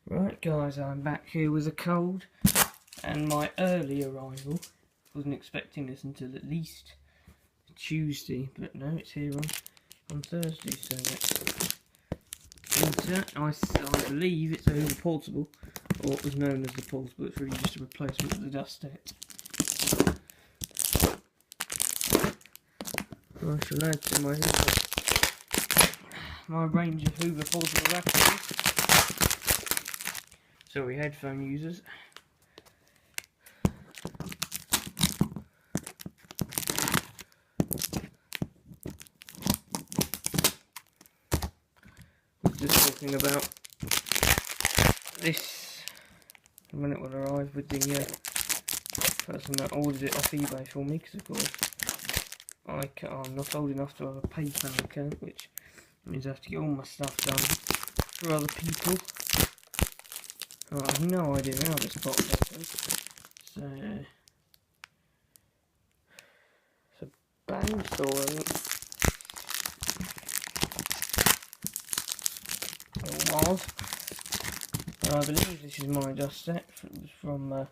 Right guys, I'm back here with a cold, and my early arrival. Wasn't expecting this until at least Tuesday, but no, it's here on Thursday, so that's winter. I believe it's a Hoover Portable, or what was known as the Portable. It's really just a replacement of the dust set. I shall add to my range of Hoover Portable batteries. Sorry, headphone users. I was just talking about this when it will arrive with the person that ordered it off eBay for me, because of course I'm not old enough to have a PayPal account, which means I have to get all my stuff done for other people. I have no idea how this box opens, so it's a bang store, I think. It was. I believe this is my dust set from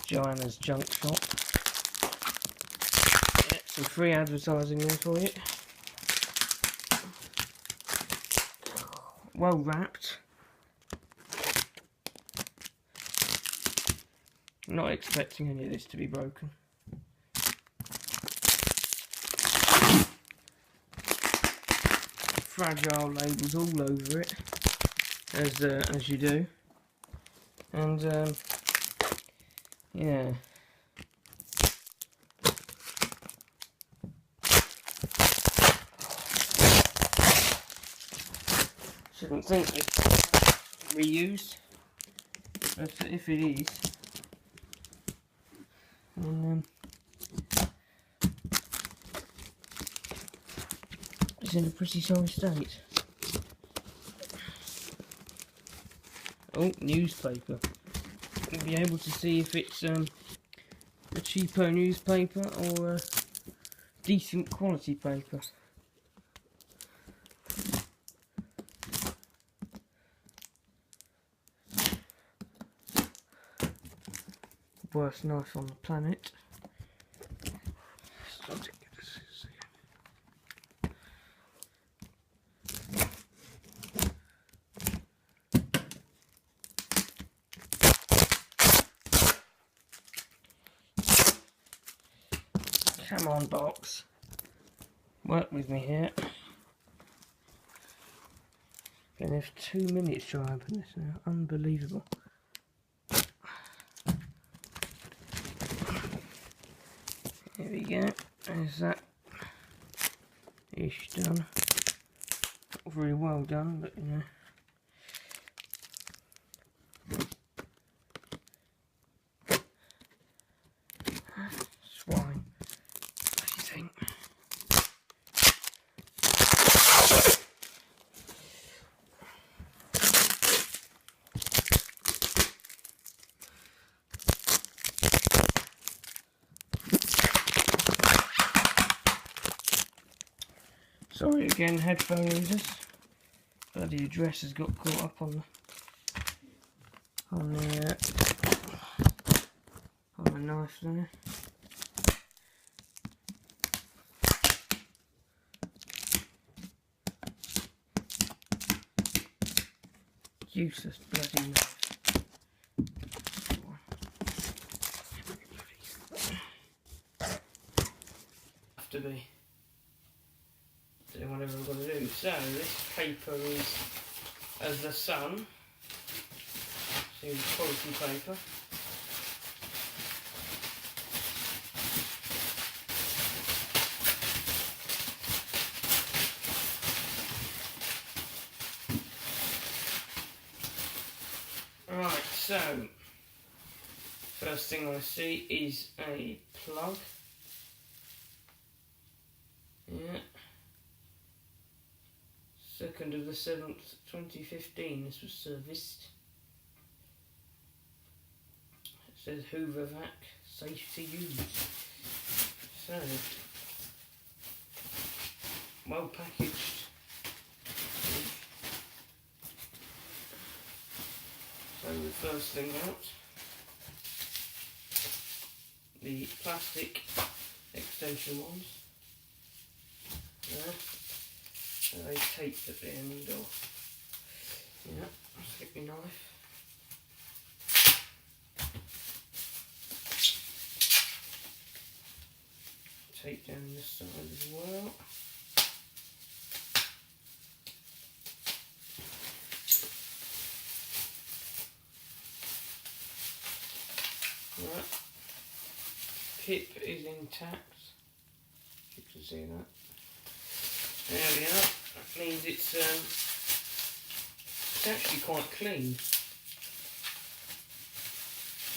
Joanna's Junk Shop. Yeah, some free advertising there for you. Well wrapped. Not expecting any of this to be broken. Fragile labels all over it, as you do, and yeah. Shouldn't think it's reused, but if it is, then it's in a pretty sorry state. Oh, newspaper. You'll be able to see if it's a cheaper newspaper or a decent quality paper. Worst knife on the planet. Come on, box. Work with me here. Gonna have 2 minutes to open this now. Unbelievable. Here we go. There's that ish done. Not very well done, but you know. Swine. What do you think? Sorry again, headphone users. Bloody address has got caught up on the knife there. Useless bloody knife. Have to be. Doing whatever I'm going to do. So this paper is as the sun. So quality paper. Right, so first thing I see is a plug. Yeah. 2nd of the 7th, 2015, this was serviced. It says Hoover vac, safe to use. So, well packaged. So the first thing out, the plastic extension ones. There. And they taped at the end, or yeah, stick my knife. Tape down this side as well. Right. Pip is intact. You can see that. There we are. That means it's actually quite clean.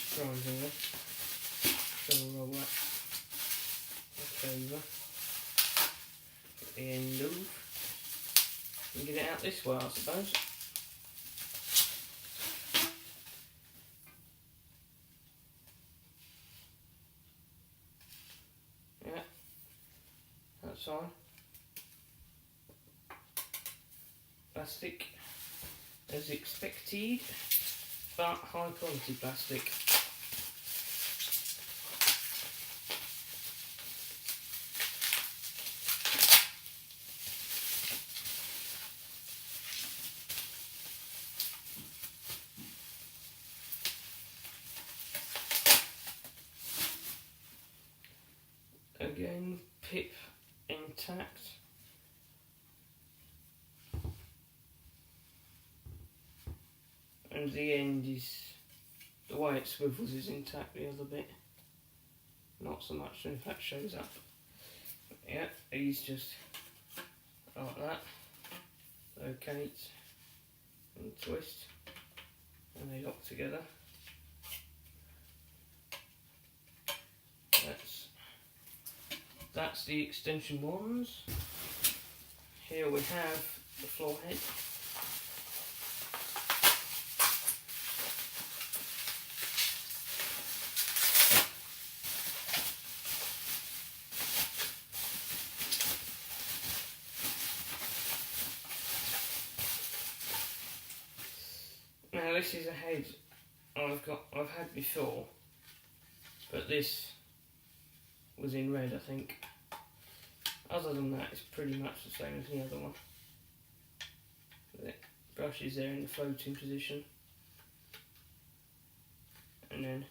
Surprisingly. So we'll roll that back over. Get the end off. And get it out this way, I suppose. Yeah. That's fine. Plastic as expected, but high quality plastic. Again, pip intact. And the end is, the way it swivels is intact, the other bit not so much, in fact shows up. But yeah, these just like that, locate and twist, and they lock together. That's the extension ones. Here we have the floor head. Now this is a head I've had before, but this was in red, I think. Other than that, it's pretty much the same as the other one. The brush is there in the floating position, and then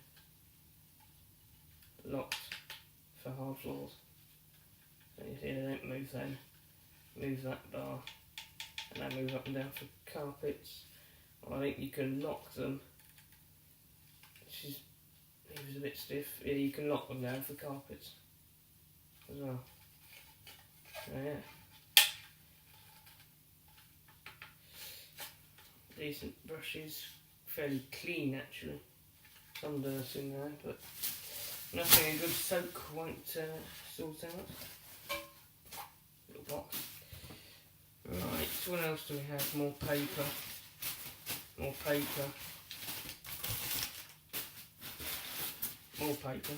locked for hard floors. So you see they don't move then, move that bar, and they move up and down for carpets. I think you can lock them, which is, he was a bit stiff. Yeah, you can lock them down for carpets as well. So yeah, decent brushes, fairly clean actually. Some dirt in there, but nothing a good soak won't sort out. Little box. Right, so what else do we have? More paper. More paper. More paper.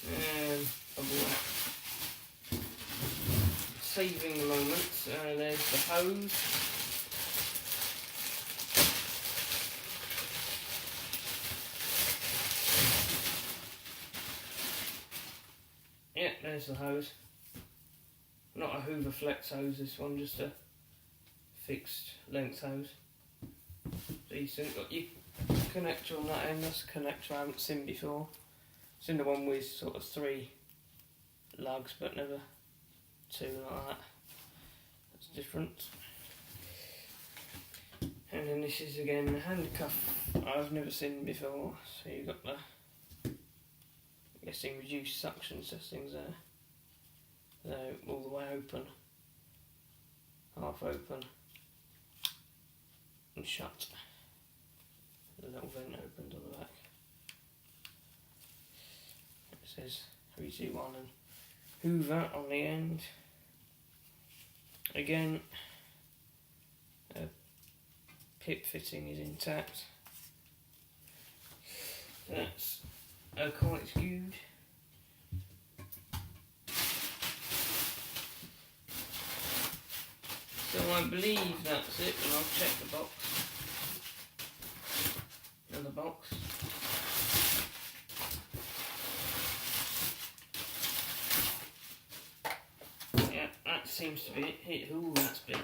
And bubble wrap. Saving the moment, there's the hose. Yeah, there's the hose. Not a Hoover flex hose, this one, just a fixed length hose. Decent. Got your connector on that end, that's a connector I haven't seen before. Seen the one with sort of 3 lugs, but never 2 like that. That's different. And then this is again the handcuff I've never seen before. So you've got the, I'm guessing, reduced suction settings there. So all the way open, half open, and shut. The little vent opens on the back. It says 321 and Hoover on the end. Again, the pip fitting is intact. That's quite skewed. So I believe that's it, and I'll check the box. box. Yeah, that seems to be it. Ooh, that's big.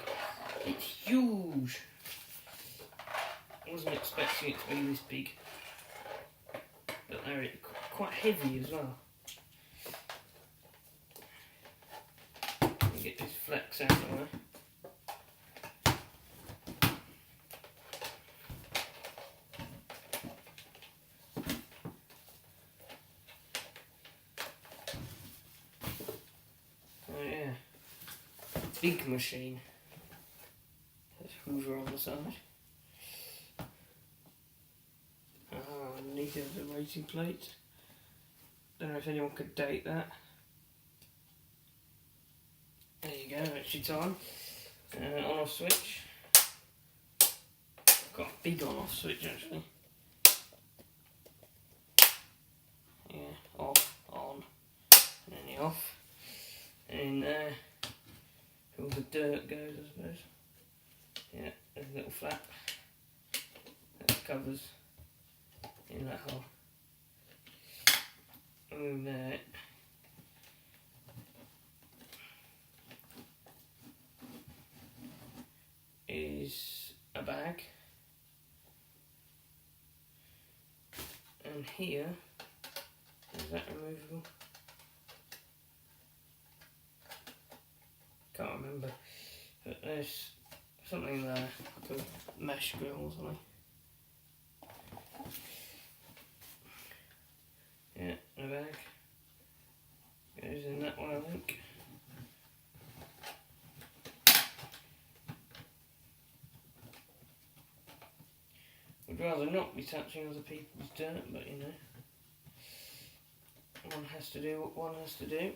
It's huge. I wasn't expecting it to be this big. But they're quite heavy as well. Get this flex out of the way. Oh yeah, big machine. There's Hoover on the side. Underneath the rating plate. Don't know if anyone could date that. There you go, that's your time. On off switch. Got a big on off switch actually. Yeah, off, on, and then the off. And there, all the dirt goes, I suppose. Yeah, there's a little flap that covers in that hole. And there is a bag, and here is that removable. Can't remember, but there's something there, like a mesh grill or something. Yeah, the bag goes in that one, I think. Would rather not be touching other people's dirt, but you know, one has to do what one has to do.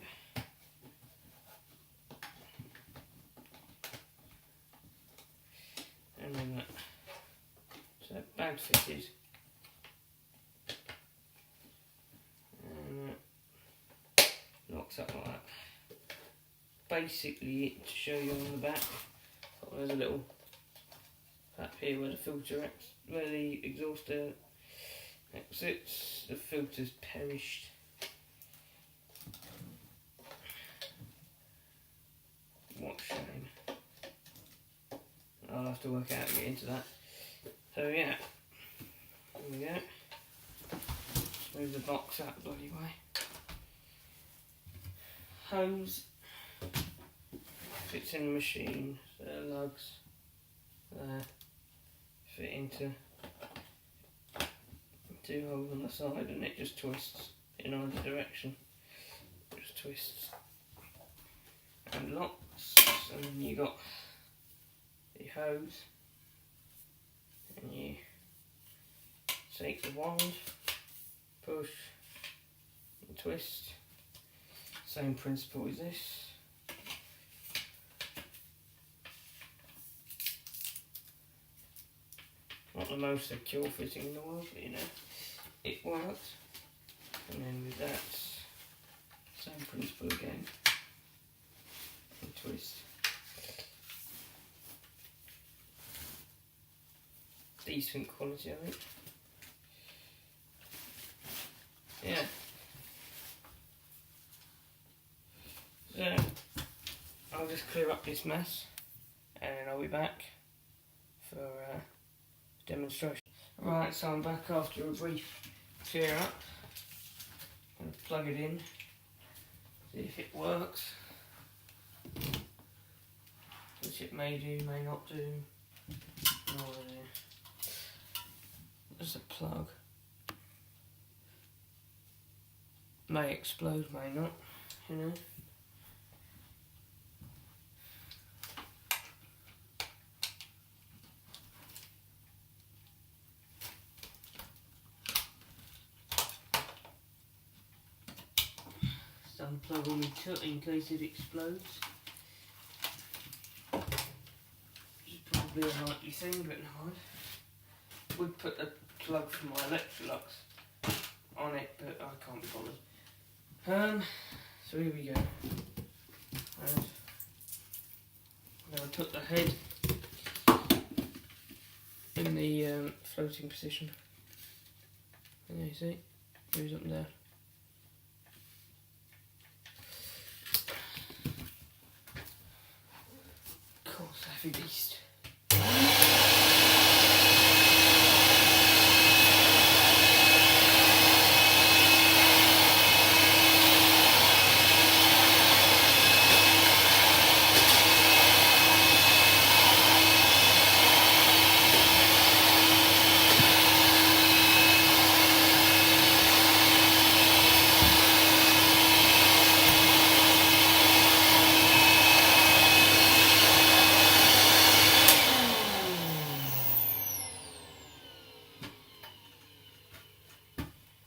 And then that, so bag fitted. And that locks up like that. Basically, to show you on the back, there's a little flap here where the filter where the exhaust air exits. The filter's perished. What a shame. I'll have to work out and get into that. So yeah, there we go. Just move the box out the bloody way. Hose fits in the machine. So the lugs there fit into 2 holes on the side, and it just twists in either direction. Just twists and locks, and then you got the hose, and you take the wand, push and twist. Same principle as this. Not the most secure fitting in the world, but you know, it works. And then with that, same principle again, and twist. Decent quality, I think. Yeah. So, I'll just clear up this mess, and I'll be back for demonstration. Right, so I'm back after a brief clear up. I'm going to plug it in, see if it works, which it may do, may not do. No idea. There's a plug. May explode, may not, you know. Unplug all my tut in case it explodes. Which is probably a likely thing, but no. Would put a plug for my Electrolux on it, but I can't be bothered. So here we go. And I'm going to put the head in the floating position. And you see, moves up and down. Of course, heavy beast.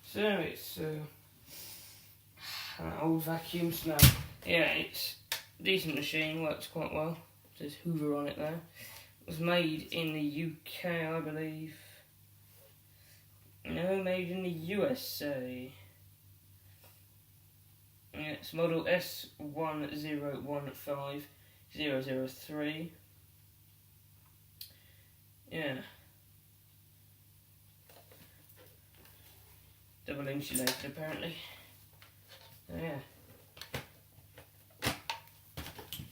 So it's an old vacuum smell. Yeah, it's a decent machine, works quite well. There's Hoover on it there. It was made in the UK, I believe. No, made in the USA. Yeah, it's model S1015-003. Yeah. Double insulated apparently. So yeah.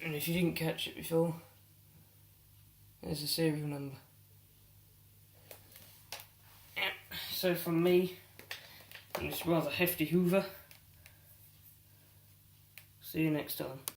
And if you didn't catch it before, there's the serial number. Yeah. So from me, and this rather hefty Hoover, see you next time.